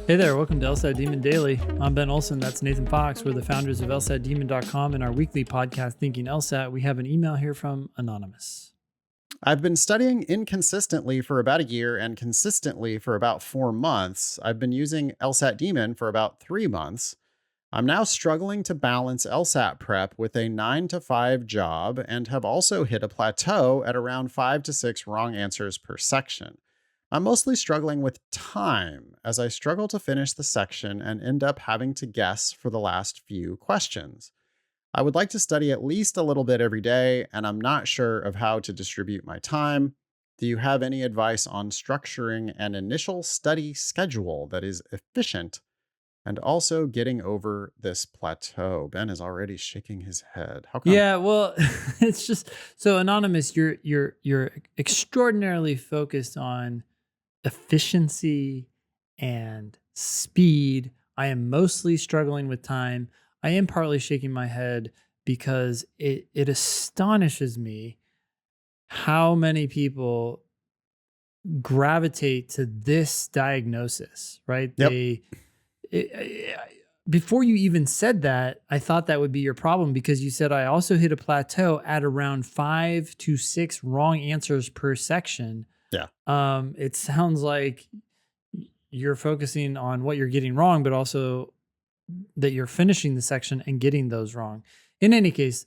Hey there, welcome to LSAT Demon Daily. I'm Ben Olson, that's Nathan Fox. We're the founders of LSATdemon.com and our weekly podcast, Thinking LSAT. We have an email here from Anonymous. I've been studying inconsistently for about a year and consistently for about 4 months. I've been using LSAT Demon for about 3 months. I'm now struggling to balance LSAT prep with a 9 to 5 job and have also hit a plateau at around 5 to 6 wrong answers per section. I'm mostly struggling with time as I struggle to finish the section and end up having to guess for the last few questions. I would like to study at least a little bit every day, and I'm not sure of how to distribute my time. Do you have any advice on structuring an initial study schedule that is efficient and also getting over this plateau? Ben is already shaking his head. How come? Yeah, well, it's just so Anonymous, you're extraordinarily focused on efficiency and speed. I am mostly struggling with time. I am partly shaking my head because it astonishes me how many people gravitate to this diagnosis, right? Yep. Before you even said that, I thought that would be your problem because you said I also hit a plateau at around 5 to 6 wrong answers per section. Yeah. It sounds like you're focusing on what you're getting wrong, but also that you're finishing the section and getting those wrong. In any case,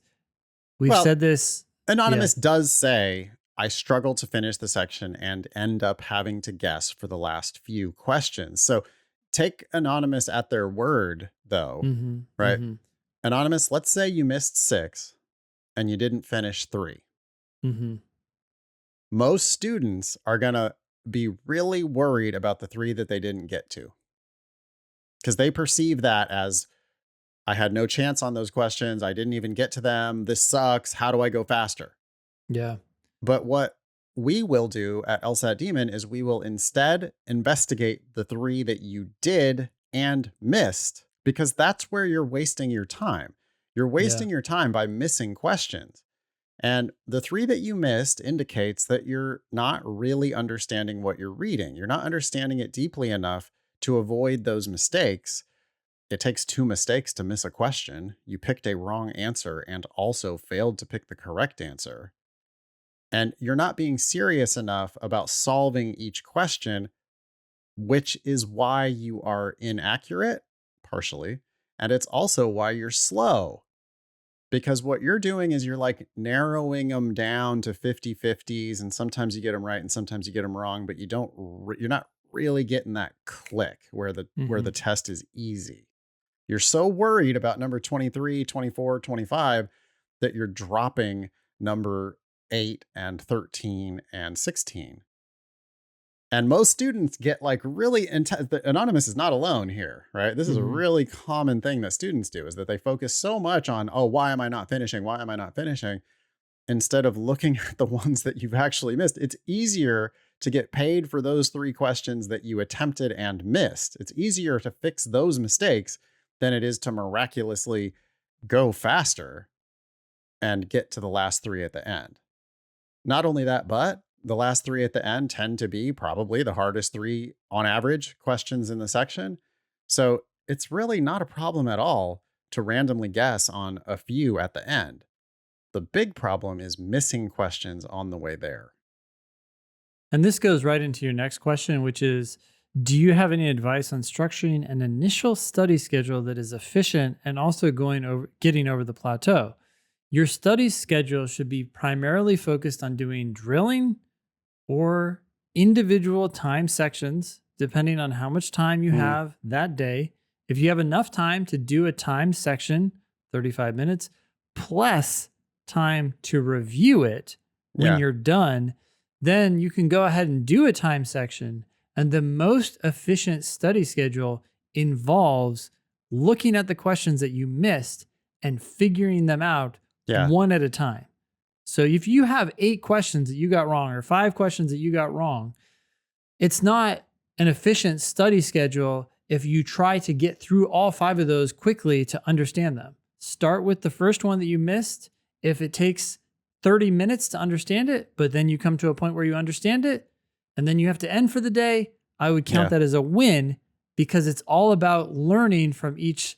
we've said this. Anonymous does say, I struggle to finish the section and end up having to guess for the last few questions. So take Anonymous at their word, though, right? Mm-hmm. Anonymous, let's say you missed 6 and you didn't finish 3. Mm-hmm. Most students are going to be really worried about the 3 that they didn't get to because they perceive that as, I had no chance on those questions. I didn't even get to them. This sucks. How do I go faster? Yeah. But what we will do at LSAT Demon is we will instead investigate the 3 that you did and missed, because that's where you're wasting your time. You're wasting your time by missing questions. And the 3 that you missed indicates that you're not really understanding what you're reading. You're not understanding it deeply enough to avoid those mistakes. It takes 2 mistakes to miss a question. You picked a wrong answer and also failed to pick the correct answer. And you're not being serious enough about solving each question, which is why you are inaccurate, partially. And it's also why you're slow. Because what you're doing is you're like narrowing them down to 50-50s, and sometimes you get them right and sometimes you get them wrong, but you're not really getting that click where the test is easy. You're so worried about number 23, 24, 25 that you're dropping number 8 and 13 and 16. And most students get like really intense. Anonymous is not alone here, right? This is a really common thing that students do, is that they focus so much on, oh, why am I not finishing? Why am I not finishing? Instead of looking at the ones that you've actually missed. It's easier to get paid for those 3 questions that you attempted and missed. It's easier to fix those mistakes than it is to miraculously go faster and get to the last 3 at the end. Not only that, but the last 3 at the end tend to be probably the hardest 3 on average questions in the section. So it's really not a problem at all to randomly guess on a few at the end. The big problem is missing questions on the way there. And this goes right into your next question, which is, do you have any advice on structuring an initial study schedule that is efficient and also getting over the plateau? Your study schedule should be primarily focused on doing drilling or individual time sections, depending on how much time you have that day. If you have enough time to do a timed section, 35 minutes, plus time to review it when you're done, then you can go ahead and do a time section. And the most efficient study schedule involves looking at the questions that you missed and figuring them out one at a time. So if you have 8 questions that you got wrong or 5 questions that you got wrong, it's not an efficient study schedule if you try to get through all 5 of those quickly to understand them. Start with the first one that you missed. If it takes 30 minutes to understand it, but then you come to a point where you understand it, and then you have to end for the day, I would count that as a win because it's all about learning from each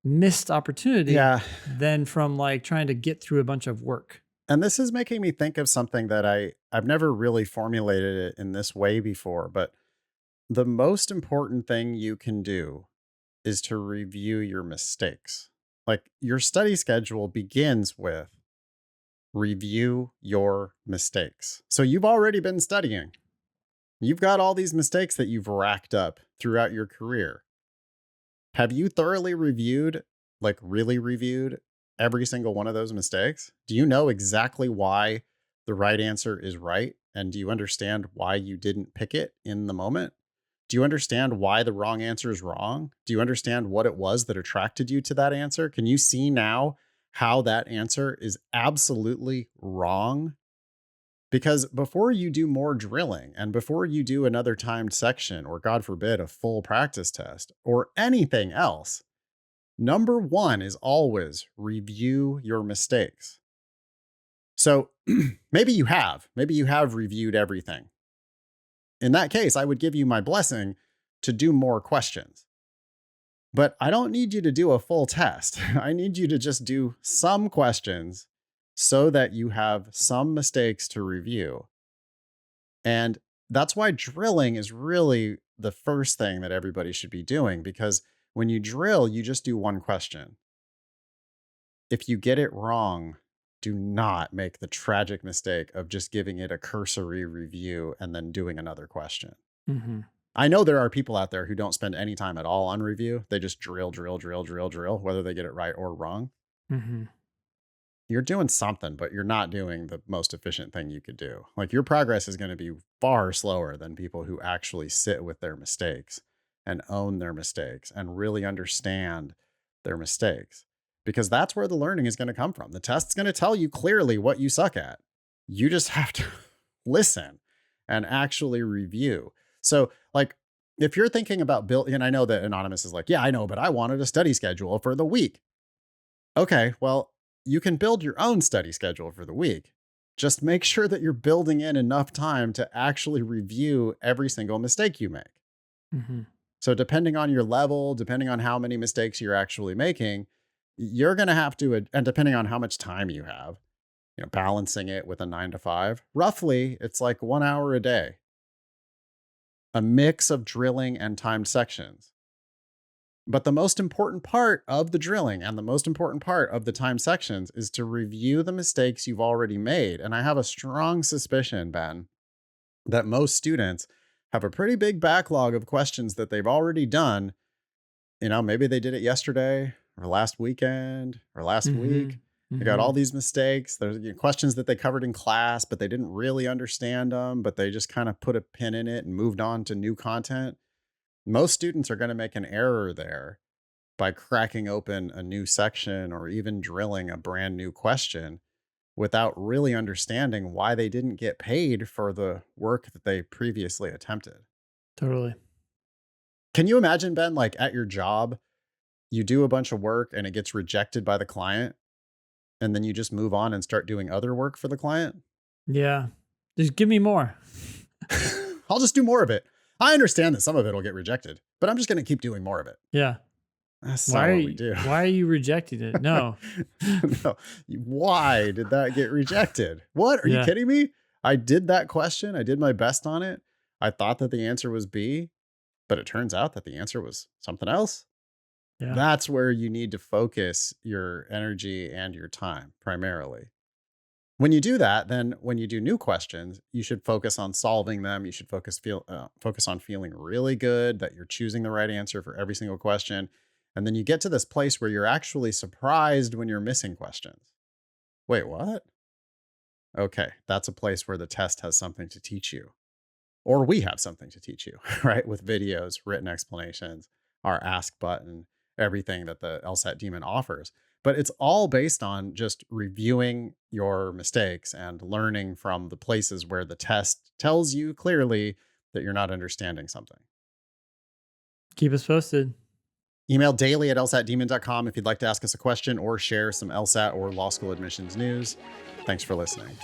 missed opportunity Yeah. than from like trying to get through a bunch of work. And this is making me think of something that I've never really formulated it in this way before, but the most important thing you can do is to review your mistakes. Like your study schedule begins with review your mistakes. So you've already been studying. You've got all these mistakes that you've racked up throughout your career. Have you thoroughly reviewed, like really reviewed every single one of those mistakes? Do you know exactly why the right answer is right? And do you understand why you didn't pick it in the moment? Do you understand why the wrong answer is wrong? Do you understand what it was that attracted you to that answer? Can you see now how that answer is absolutely wrong? Because before you do more drilling and before you do another timed section, or God forbid, a full practice test or anything else, number one is always review your mistakes. So maybe you have reviewed everything. In that case, I would give you my blessing to do more questions. But I don't need you to do a full test. I need you to just do some questions so that you have some mistakes to review. And that's why drilling is really the first thing that everybody should be doing, because when you drill, you just do one question. If you get it wrong, do not make the tragic mistake of just giving it a cursory review and then doing another question. Mm-hmm. I know there are people out there who don't spend any time at all on review. They just drill, whether they get it right or wrong. Mm-hmm. You're doing something, but you're not doing the most efficient thing you could do. Like your progress is going to be far slower than people who actually sit with their mistakes and own their mistakes and really understand their mistakes, because that's where the learning is going to come from. The test's going to tell you clearly what you suck at. You just have to listen and actually review. So, like, if you're thinking about building, and I know that Anonymous is like, yeah, I know, but I wanted a study schedule for the week. Okay, well, you can build your own study schedule for the week. Just make sure that you're building in enough time to actually review every single mistake you make. Mm-hmm. So depending on your level, depending on how many mistakes you're actually making, you're going to have to, and depending on how much time you have, balancing it with a 9 to 5, roughly it's like 1 hour a day, a mix of drilling and timed sections. But the most important part of the drilling and the most important part of the time sections is to review the mistakes you've already made. And I have a strong suspicion, Ben, that most students have a pretty big backlog of questions that they've already done. Maybe they did it yesterday or last weekend or last Mm-hmm. week. They got Mm-hmm. all these mistakes. There's questions that they covered in class, but they didn't really understand them, but they just kind of put a pin in it and moved on to new content. Most students are going to make an error there by cracking open a new section or even drilling a brand new question without really understanding why they didn't get paid for the work that they previously attempted. Totally. Can you imagine, Ben, like at your job, you do a bunch of work and it gets rejected by the client, and then you just move on and start doing other work for the client? Yeah. Just give me more. I'll just do more of it. I understand that some of it will get rejected, but I'm just going to keep doing more of it. Yeah. That's Why not are what we you, do. why are you rejecting it? No. No. Why did that get rejected? What? Are you Yeah. kidding me? I did that question. I did my best on it. I thought that the answer was B, but it turns out that the answer was something else. Yeah. That's where you need to focus your energy and your time primarily. When you do that, then when you do new questions, you should focus on solving them. You should focus on feeling really good that you're choosing the right answer for every single question. And then you get to this place where you're actually surprised when you're missing questions. Wait, what? Okay, that's a place where the test has something to teach you, or we have something to teach you, right? With videos, written explanations, our ask button, everything that the LSAT Demon offers. But it's all based on just reviewing your mistakes and learning from the places where the test tells you clearly that you're not understanding something. Keep us posted. Email daily@lsatdemon.com if you'd like to ask us a question or share some LSAT or law school admissions news. Thanks for listening.